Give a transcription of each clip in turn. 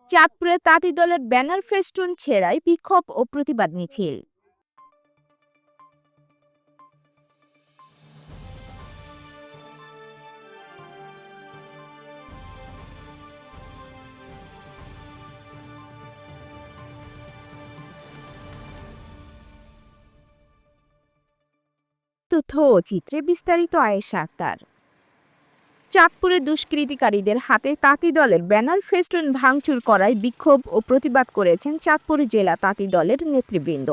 চাঁদপুরে তাঁতি দলের ব্যানার ফেস্টুন ছেঁড়ায় বিক্ষোভ ও প্রতিবাদ মিছিল। তথ্য ও চিত্রে বিস্তারিত আয়েশা আক্তার। চাঁদপুরে দুষ্কৃতিকারীদের হাতে তাঁতি দলের ব্যানার ফেস্টুন ভাঙচুর করায় বিক্ষোভ ও প্রতিবাদ করেছেন চাঁদপুর জেলা তাঁতি দলের নেতৃবৃন্দ।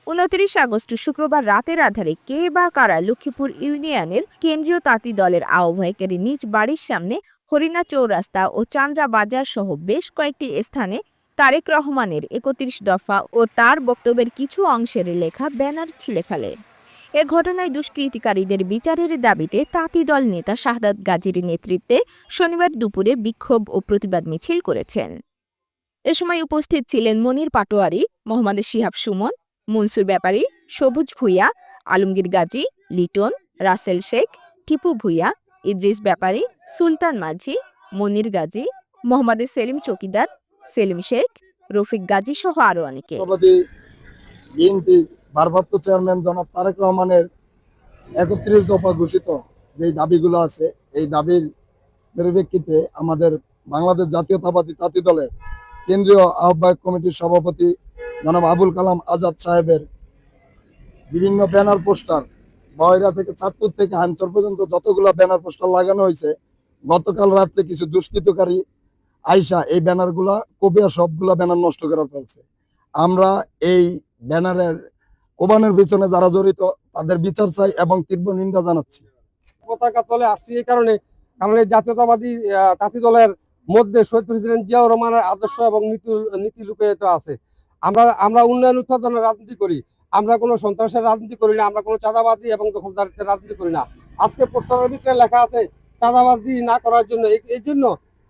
২৯ আগস্ট শুক্রবার রাতের আধারে কে বা কারা লক্ষ্মীপুর ইউনিয়নের কেন্দ্রীয় তাঁতি দলের আহ্বায়কের নিজ বাড়ির সামনে হরিণা চৌরাস্তা ও চান্দ্রা বাজার সহ বেশ কয়েকটি স্থানে তারেক রহমানের ৩১ দফা ও তার বক্তব্যের কিছু অংশের লেখা ব্যানার ছিঁড়ে ফেলে। এ ঘটনায় দুষ্কৃতিকারীদের বিচারের দাবিতে তাঁতি দল নেতা শাহাদাত গাজীর নেতৃত্বে শনিবার দুপুরে বিক্ষোভ ও প্রতিবাদ মিছিল করেছেন। এ সময় উপস্থিত ছিলেন মনির পাটোয়ারি, মোহাম্মদ শিহাব সুমন, মনসুর ব্যাপারী, সবুজ ভূঁইয়া, আলমগীর গাজী, লিটন, রাসেল শেখ, টিপু ভূঁইয়া, ইদ্রিস ব্যাপারী, সুলতান মাঝি, মনির গাজী, মোহাম্মদ সেলিম চকিদার, সেলিম শেখ, রফিক গাজী সহ আরও অনেকে। বিএনপি ভারপ্রাপ্ত চেয়ারম্যান জনাব তারেক রহমানের ৩১ দফা ঘোষিত যে দাবিগুলো আছে, এই দাবির পরিপ্রেক্ষিতে আমাদের বাংলাদেশ জাতীয়তাবাদী তাঁতি দলের কেন্দ্রীয় আহ্বায়ক কমিটির সভাপতি জনাব আবুল কালাম আজাদ সাহেবের বিভিন্ন ব্যানার পোস্টার বয়রা থেকে চাঁদপুর থেকে হামচর পর্যন্ত যতগুলো ব্যানার পোস্টার লাগানো হয়েছে, গতকাল রাত্রে কিছু দুষ্কৃতকারী আইসা এই ব্যানারগুলা কবিয়া সবগুলা ব্যানার নষ্ট করে ফেলছে। আমরা এই ব্যানারের কোবানের পিছনে যারা জড়িত তাদের বিচার চাই এবং তীব্র নিন্দা জানাচ্ছি। পতাকা তলে আসছি এই কারণে এই জাতীয়তাবাদী তাঁতি দলের মধ্যে শহীদ প্রেসিডেন্ট জিয়াউর রহমানের আদর্শ এবং নীতি লুকিয়ে আছে। আমরা উন্নয়ন উৎপাদনের রাজনীতি করি, আমরা কোনো সন্ত্রাসের রাজনীতি করি না, আমরা কোনো চাঁদাবাদী এবং দখলদারিত্বের রাজনীতি করি না। আজকে পোস্টারের ভিতরে লেখা আছে চাঁদাবাজি না করার জন্য, এই জন্য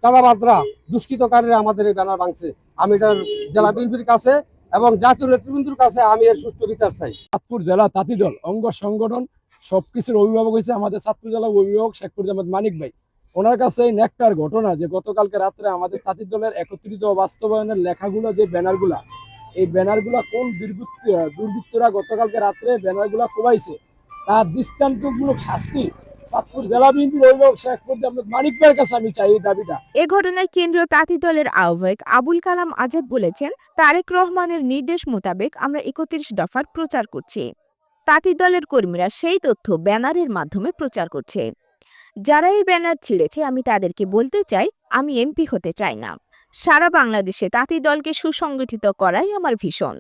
চাঁদাবাজরা দুষ্কৃতকারীরা আমাদের এই ব্যানার ভাঙছে। আমি এটার জেলা বিএনপির কাছে এবং জাতীয় নেতৃবৃন্দর কাছে আমি এর সুষ্ঠু বিচার চাই। চাঁদপুর জেলা তাঁতি দল অঙ্গ সংগঠন সবকিছুর অভিভাবক হয়েছে আমাদের চাঁদপুর জেলার অভিভাবক শেখ ফরিদ মানিক ভাই। ওনার কাছে এই নেকটার ঘটনা যে গতকালকে রাত্রে আমাদের তাঁতি দলের একত্রিত বাস্তবায়নের লেখাগুলো, যে ব্যানারগুলা, এই ব্যানারগুলা কোন দুর্বৃত্তরা গতকালকে রাত্রে ব্যানারগুলা কোবাইছে তার দৃষ্টান্তমূলক শাস্তি চাঁদপুর জেলা বিএনপির অভিভাবক শেখ ফরিদ মানিক ভাইয়ের কাছে আমি চাই এই দাবিটা। এ ঘটনায় কেন্দ্রীয় তাঁতি দলের আহ্বায়ক আবুল কালাম আজাদ বলেছেন, তারেক রহমানের নির্দেশ মোতাবেক আমরা ৩১ দফার প্রচার করছি। তাঁতি দলের কর্মীরা সেই তথ্য ব্যানারের মাধ্যমে প্রচার করছে। যারা এই ব্যানার ছিঁড়েছে আমি তাদেরকে বলতে চাই, আমি এমপি হতে চাই না। সারা বাংলাদেশে তাঁতি দলকে সুসংগঠিত করাই আমার ভীষণ।